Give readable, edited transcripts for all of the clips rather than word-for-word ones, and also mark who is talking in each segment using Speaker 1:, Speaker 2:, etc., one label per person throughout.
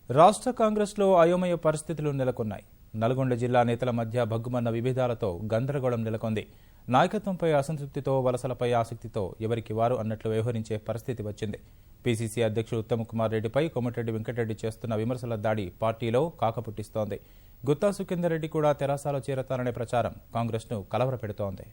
Speaker 1: రాష్ట్ర కాంగ్రెస్లో అయోమయ పరిస్థితులు నెలకొన్నాయి. నల్గొండ జిల్లా నేతల మధ్య భగ్గుమన్న విభేదాలతో గందరగోళం నెలకొంది. నాయకత్వంపై అసంతృప్తితో, వలసలపై ఆసక్తితో ఎవరికి వారు అన్నట్లు వ్యవహరించే పరిస్థితి వచ్చింది. పీసీసీ అధ్యక్షుడు ఉత్తమ్ కుమార్ రెడ్డిపై కోమటిరెడ్డి వెంకటరెడ్డి చేస్తున్న విమర్శల దాడి పార్టీలో కాకపుట్టిస్తోంది. గుత్తా సుఖేందర్ రెడ్డి కూడా తెరాసలో చేరతారనే ప్రచారం కాంగ్రెస్ను కలవరపెడుతోంది.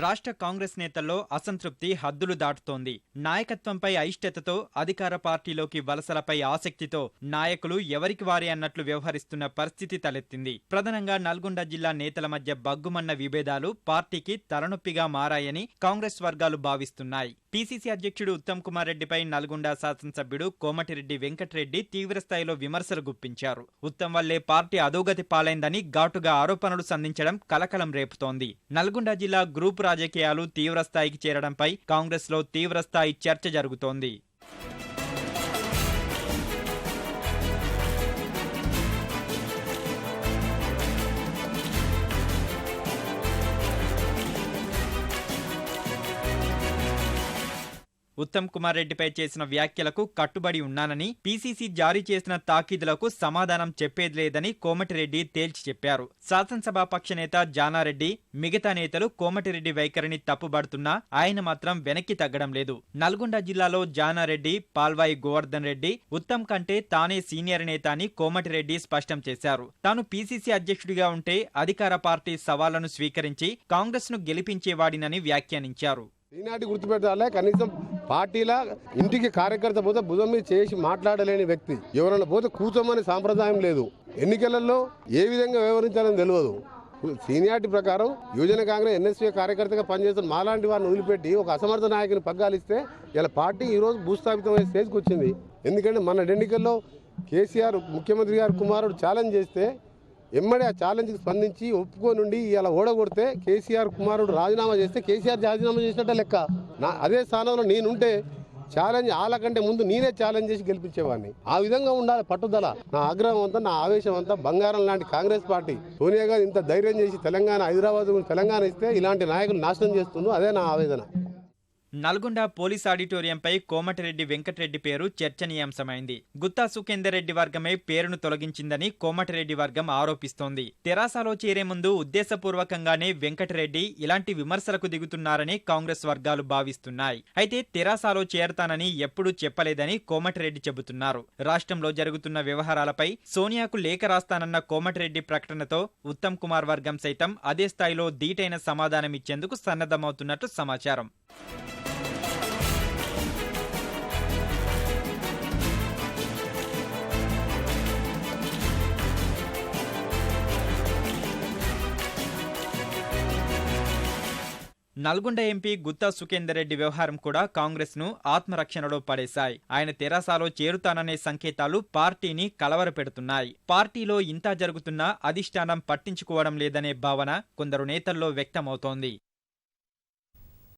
Speaker 2: రాష్ట్ర కాంగ్రెస్ నేతల్లో అసంతృప్తి హద్దులు దాటుతోంది. నాయకత్వంపై అయిష్టతతో, అధికార పార్టీలోకి వలసలపై ఆసక్తితో నాయకులు ఎవరికి వారే అన్నట్లు వ్యవహరిస్తున్న పరిస్థితి తలెత్తింది. ప్రధానంగా నల్గొండ జిల్లా నేతల మధ్య బగ్గుమన్న విభేదాలు పార్టీకి తలనొప్పిగా మారాయని కాంగ్రెస్ వర్గాలు భావిస్తున్నాయి. పీసీసీ అధ్యక్షుడు ఉత్తమ్ కుమార్ రెడ్డిపై నల్గొండ శాసనసభ్యుడు కోమటిరెడ్డి వెంకటరెడ్డి తీవ్రస్థాయిలో విమర్శలు గుప్పించారు. ఉత్తమ్ వల్లే పార్టీ అధోగతి పాలైందని ఘాటుగా ఆరోపణలు సంధించడం కలకలం రేపుతోంది. నల్గొండ జిల్లా గ్రూప్ రాజకీయాలు తీవ్రస్థాయికి చేరడంపై కాంగ్రెస్ లో తీవ్రస్థాయి చర్చ జరుగుతోంది. ఉత్తమ్ కుమార్ రెడ్డిపై చేసిన వ్యాఖ్యలకు కట్టుబడి ఉన్నానని, పీసీసీ జారీ చేసిన తాకీదులకు సమాధానం చెప్పేది లేదని కోమటిరెడ్డి తేల్చి చెప్పారు. శాసనసభాపక్ష నేత జానారెడ్డి, మిగతా నేతలు కోమటిరెడ్డి వైఖరిని తప్పుబడుతున్నా ఆయన మాత్రం వెనక్కి తగ్గడం లేదు. నల్గొండ జిల్లాలో జానారెడ్డి, పాల్వాయి గోవర్ధన్ రెడ్డి ఉత్తమ్ కంటే తానే సీనియర్ నేత అని కోమటిరెడ్డి స్పష్టం చేశారు. తాను పీసీసీ అధ్యక్షుడిగా ఉంటే అధికార పార్టీ సవాళ్లను స్వీకరించి కాంగ్రెస్ ను గెలిపించేవాడినని వ్యాఖ్యానించారు.
Speaker 3: ఈనాటి గుర్తుపెట్టాలే, కనీసం పార్టీల ఇంటికి కార్యకర్త పోతే భుజం మీద చేసి మాట్లాడలేని వ్యక్తి. ఎవరైనా పోతే కూర్చోమని సాంప్రదాయం లేదు. ఎన్నికలలో ఏ విధంగా వ్యవహరించాలని తెలియదు. సీనియారిటీ ప్రకారం యువజన కాంగ్రెస్ ఎన్ఎస్పీ కార్యకర్తగా పనిచేస్తున్న మాలాంటి వారిని వదిలిపెట్టి ఒక అసమర్థ నాయకుని పగ్గాలిస్తే ఇలా పార్టీ ఈరోజు భూస్థాపితమయ్యే స్టేజ్కి వచ్చింది. ఎందుకంటే మన ఎన్నికల్లో కేసీఆర్ ముఖ్యమంత్రి గారు కుమారుడు ఛాలెంజ్ చేస్తే ఎమ్మడే ఆ ఛాలెంజ్కి స్పందించి ఒప్పుకోనుండి ఇలా ఓడగొడితే కేసీఆర్ కుమారుడు రాజీనామా చేస్తే కేసీఆర్ రాజీనామా చేసినట్టే లెక్క. అదే స్థానంలో నేనుంటే ఛాలెంజ్ వాళ్ళకంటే ముందు నేనే ఛాలెంజ్ చేసి గెలిపించేవాడిని. ఆ విధంగా ఉండాలి పట్టుదల. నా ఆగ్రహం అంతా, నా ఆవేశం అంతా బంగారం లాంటి కాంగ్రెస్ పార్టీ. సోనియా గారు ఇంత ధైర్యం చేసి హైదరాబాద్ తెలంగాణ ఇస్తే ఇలాంటి నాయకులు నాశనం చేస్తున్నారు. అదే నా ఆవేదన.
Speaker 2: నల్గొండ పోలీస్ ఆడిటోరియంపై కోమటిరెడ్డి వెంకటరెడ్డి పేరు చర్చనీయాంశమైంది. గుత్తా సుఖేందర్ రెడ్డి వర్గమే పేరును తొలగించిందని కోమటిరెడ్డి వర్గం ఆరోపిస్తోంది. తెరాసలో చేరే ముందు ఉద్దేశపూర్వకంగానే వెంకటరెడ్డి ఇలాంటి విమర్శలకు దిగుతున్నారని కాంగ్రెస్ వర్గాలు భావిస్తున్నాయి. అయితే తెరాసలో చేరతానని ఎప్పుడూ చెప్పలేదని కోమటిరెడ్డి చెబుతున్నారు. రాష్ట్రంలో జరుగుతున్న వ్యవహారాలపై సోనియాకు లేఖ రాస్తానన్న కోమటిరెడ్డి ప్రకటనతో ఉత్తమ్ కుమార్ వర్గం సైతం అదే స్థాయిలో ధీటైన సమాధానమిచ్చేందుకు సన్నద్ధమవుతున్నట్టు సమాచారం. నల్గొండ ఎంపీ గుత్తా సుఖేందర్ రెడ్డి వ్యవహారం కూడా కాంగ్రెస్ ను ఆత్మరక్షణలో పడేశాయి. ఆయన తెరాసలో చేరుతాననే సంకేతాలు పార్టీని కలవరపెడుతున్నాయి. పార్టీలో ఇంత జరుగుతున్నా అధిష్టానం పట్టించుకోవడం లేదనే భావన కొందరు నేతల్లో వ్యక్తమవుతోంది.